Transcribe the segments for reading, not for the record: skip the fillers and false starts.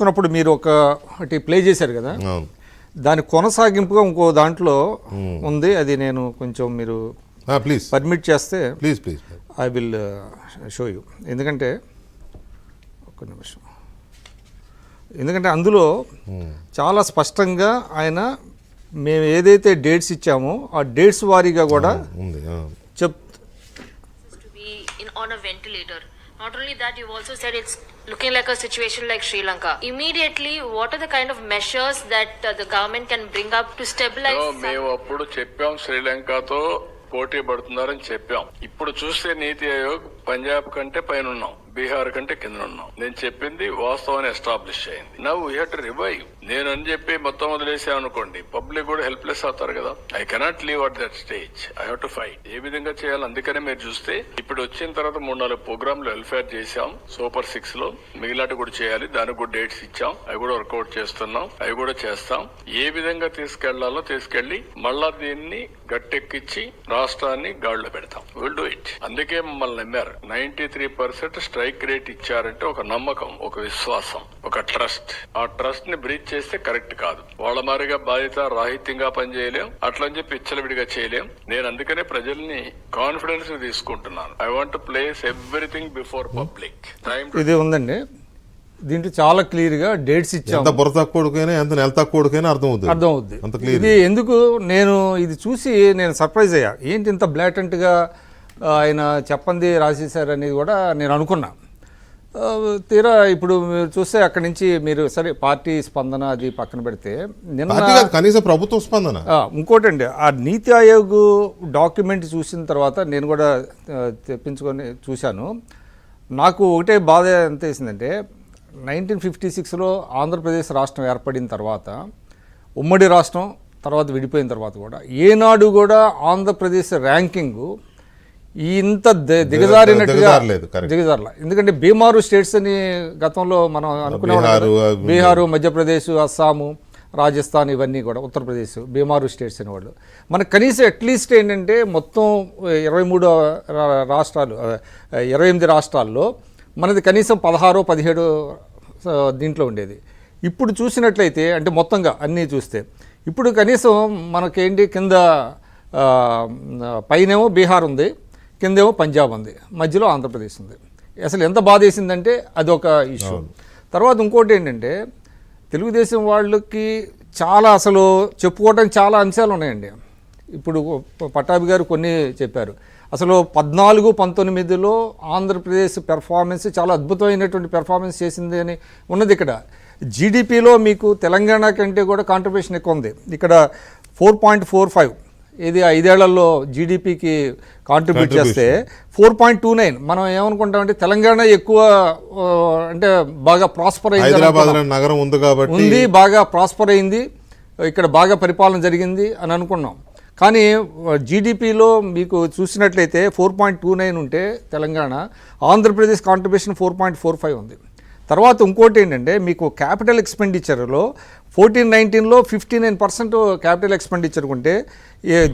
ఉన్నప్పుడు మీరు ఒకటి ప్లే చేశారు కదా, దాని కొనసాగింపుగా ఇంకో దాంట్లో ఉంది. అది నేను కొంచెం మీరు ప్లీజ్ పర్మిట్ చేస్తే please please I will show you. ఎందుకంటే ఒక్క నిమిషం, ఎందుకంటే అందులో చాలా స్పష్టంగా ఆయన మేము ఏదైతే డేట్స్ ఇచ్చామో ఆ డేట్స్ వారీగా కూడా on a ventilator. Not only that, you've also said it's looking like a situation like Sri Lanka. Immediately, what are the kind of measures that the government can bring up to stabilize? మేము అప్పుడు చెప్పాం శ్రీలంకతో పోటీ పడుతున్నారని చెప్పాం. ఇప్పుడు చూస్తే నీతి ఆయోగ్ పంజాబ్ కంటే పైన ఉన్నాం, బీహార్ కంటే కింద ఉన్నాం. నేను చెప్పింది వాస్తవాన్ని ఎస్టాబ్లిష్ అయింది. Now we have to revive. నేను అని చెప్పి మొత్తం వదిలేసాం అనుకోండి, పబ్లిక్ కూడా హెల్ప్లెస్ అవుతారు కదా. I cannot leave at that stage. I have to fight. ఏ విధంగా చేయాలి? అందుకనే మీరు చూస్తే ఇప్పుడు వచ్చిన తర్వాత 3-4 ప్రోగ్రాంలు వెల్ఫేర్ చేశాం. సూపర్ 6 లో మిగిలాటి కూడా చేయాలి. దానికి కూడా డేట్స్ ఇచ్చాం. అవి కూడా వర్కౌట్ చేస్తున్నాం. అవి కూడా చేస్తాం. ఏ విధంగా తీసుకెళ్లాలో తీసుకెళ్లి మళ్ళా దీన్ని గట్టెక్కించి రాష్ట్రాన్ని గాడిలో పెడతాం. Will do it. అందుకే మమ్మల్ని నమ్మారు. 93% స్ట్రైక్ రేట్ ఇచ్చారంటే ఒక నమ్మకం, ఒక విశ్వాసం, ఒక ట్రస్ట్. ఆ ట్రస్ట్ ని బ్రీచ్ చేస్తే కరెక్ట్ కాదు. వాళ్ళ మారిగా బాధ్యత రాహిత్యంగా పనిచేయలేం, అట్లని చెప్పి ఇచ్చలవిడిగా చేయలేం. నేను అందుకనే ప్రజల్ని కాన్ఫిడెన్స్ తీసుకుంటున్నాను. I want to place everything before public. ఇది ఉందండి, దీంట్లో చాలా క్లియర్ గా డేట్స్ ఇచ్చాము. ఎంత బుర్ర తక్కువకైనా ఎంత నెల తక్కువకైనా అర్థం అవుతుంది. ఇది ఎందుకు నేను ఇది చూసి నేను సర్ప్రైజ్ అయ్యా. ఏంటి ఇంత బ్లాటెంట్ గా ఆయన చెప్పంది రాసేశారు అనేది కూడా నేను అనుకున్నా. తీరా ఇప్పుడు మీరు చూస్తే అక్కడి నుంచి మీరు సరే పార్టీ స్పందన అది పక్కన పెడితే నిన్న కనీసం ప్రభుత్వ స్పందన ఇంకోటండి, ఆ నీతి ఆయోగ్ డాక్యుమెంట్ చూసిన తర్వాత నేను కూడా తెప్పించుకొని చూశాను. నాకు ఒకటే బాధ ఎంత వేసిందంటే 1956లో ఆంధ్రప్రదేశ్ రాష్ట్రం ఏర్పడిన తర్వాత, ఉమ్మడి రాష్ట్రం తర్వాత విడిపోయిన తర్వాత కూడా ఏనాడు కూడా ఆంధ్రప్రదేశ్ ర్యాంకింగ్ ఇంత దిగజారినట్టుగా దిగజారల. ఎందుకంటే బీమారు స్టేట్స్ అని గతంలో మనం అనుకునేవాళ్ళం. బీహారు, మధ్యప్రదేశ్, అస్సాము, రాజస్థాన్ ఇవన్నీ కూడా ఉత్తరప్రదేశ్ బీమారు స్టేట్స్ అనేవాళ్ళు. మనకు కనీసం అట్లీస్ట్ ఏంటంటే మొత్తం 23 రాష్ట్రాలు 28 రాష్ట్రాల్లో మనది కనీసం 16-17 దీంట్లో ఉండేది. ఇప్పుడు చూసినట్లయితే అంటే మొత్తంగా అన్నీ చూస్తే ఇప్పుడు కనీసం మనకేంటి కింద పైనేమో బీహార్ ఉంది, కిందేమో పంజాబ్ ఉంది, మధ్యలో ఆంధ్రప్రదేశ్ ఉంది. అసలు ఎంత బాధ వేసిందంటే అదొక ఇష్యూ. తర్వాత ఇంకోటి ఏంటంటే తెలుగుదేశం వాళ్ళకి చాలా అసలు చెప్పుకోవడానికి చాలా అంశాలు ఉన్నాయండి. ఇప్పుడు పట్టాభి గారు కొన్ని చెప్పారు. అసలు 14-19లో ఆంధ్రప్రదేశ్ పెర్ఫార్మెన్స్ చాలా అద్భుతమైనటువంటి పెర్ఫార్మెన్స్ చేసింది అని ఉన్నది. ఇక్కడ జీడిపిలో మీకు తెలంగాణ కంటే కూడా కాంట్రిబ్యూషన్ ఎక్కువ ఉంది. ఇక్కడ 4.45 ఇది 5 ఏళ్లలో జీడిపికి కాంట్రిబ్యూట్ చేస్తే 4.29. మనం ఏమనుకుంటామంటే తెలంగాణ ఎక్కువ అంటే బాగా ప్రాస్పర్ అయింది, నగరం ఉంది కాబట్టి ఉంది, బాగా ప్రాస్పర్ అయింది, ఇక్కడ బాగా పరిపాలన జరిగింది అని అనుకున్నాం. కానీ జీడిపిలో మీకు చూసినట్లయితే 4.29 ఉంటే తెలంగాణ, ఆంధ్రప్రదేశ్ కాంట్రిబ్యూషన్ 4.45 ఉంది. తర్వాత ఇంకోటి ఏంటంటే మీకు క్యాపిటల్ ఎక్స్పెండిచర్లో 14-19లో 59% క్యాపిటల్ ఎక్స్పెండిచర్ ఉంటే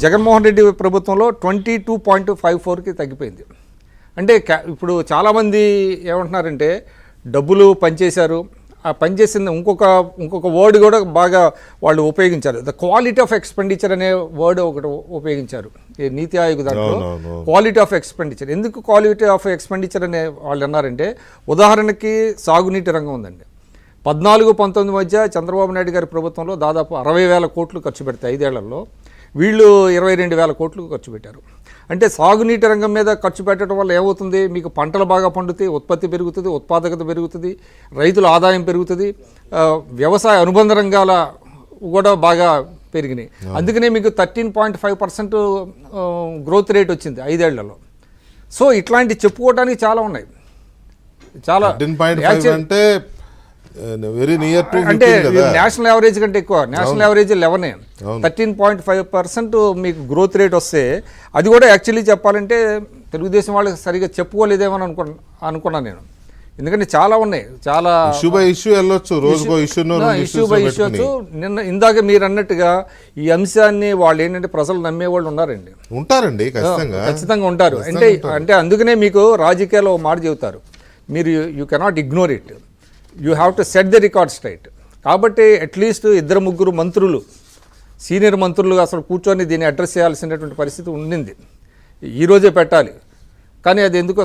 జగన్మోహన్ రెడ్డి ప్రభుత్వంలో 22.54కి తగ్గిపోయింది. అంటే ఇప్పుడు చాలామంది ఏమంటున్నారంటే డబ్బులు పనిచేశారు, ఆ పనిచేసింది ఇంకొక వర్డ్ కూడా బాగా వాళ్ళు ఉపయోగించారు. ద క్వాలిటీ ఆఫ్ ఎక్స్పెండిచర్ అనే వర్డ్ ఒకటి ఉపయోగించారు ఈ నీతి ఆయోగ్ దాంట్లో. క్వాలిటీ ఆఫ్ ఎక్స్పెండిచర్, ఎందుకు క్వాలిటీ ఆఫ్ ఎక్స్పెండిచర్ అనే వాళ్ళు అన్నారంటే ఉదాహరణకి సాగునీటి రంగం ఉందండి. 14-19 మధ్య చంద్రబాబు నాయుడు గారి ప్రభుత్వంలో దాదాపు 60,000 కోట్లు ఖర్చు పెడతాయి 5 ఏళ్లలో. వీళ్ళు 22,000 కోట్లు ఖర్చు పెట్టారు. అంటే సాగునీటి రంగం మీద ఖర్చు పెట్టడం వల్ల ఏమవుతుంది, మీకు పంటలు బాగా పండుతాయి, ఉత్పత్తి పెరుగుతుంది, ఉత్పాదకత పెరుగుతుంది, రైతుల ఆదాయం పెరుగుతుంది, వ్యవసాయ అనుబంధ రంగాల కూడా బాగా పెరిగినాయి. అందుకనే మీకు 13.5% గ్రోత్ రేట్ వచ్చింది 5 ఏళ్లలో. సో ఇట్లాంటి చెప్పుకోవడానికి చాలా ఉన్నాయి. చాలా అంటే వెరీ నియర్ టు అంటే నేషనల్ యావరేజ్ కంటే ఎక్కువ. నేషనల్ యావరేజ్ 11, 13.5% మీకు గ్రోత్ రేట్ వస్తే అది కూడా యాక్చువల్లీ చెప్పాలంటే తెలుగుదేశం వాళ్ళకి సరిగా చెప్పుకోలేదేమో అనుకున్నాను నేను. ఎందుకంటే చాలా ఉన్నాయి, చాలా ఇష్యూ బై ఇష్యూ వెళ్ళొచ్చు, రోజుకో ఇష్యూ బై ఇష్యూ వచ్చు. నిన్న ఇందాక మీరు అన్నట్టుగా ఈ అంశాన్ని వాళ్ళు ఏంటంటే ప్రజలు నమ్మేవాళ్ళు ఉంటారండి, ఖచ్చితంగా ఉంటారు. అంటే అందుకనే మీకు రాజకీయాల్లో మాట చెబుతారు, మీరు you cannot ignore it. You have to set the record straight. కాబట్టి అట్లీస్ట్ 2-3 మంత్రులు, సీనియర్ మంత్రులు అసలు కూర్చొని దీన్ని అడ్రస్ చేయాల్సినటువంటి పరిస్థితి ఉండింది. ఈరోజే పెట్టాలి, కానీ అది ఎందుకో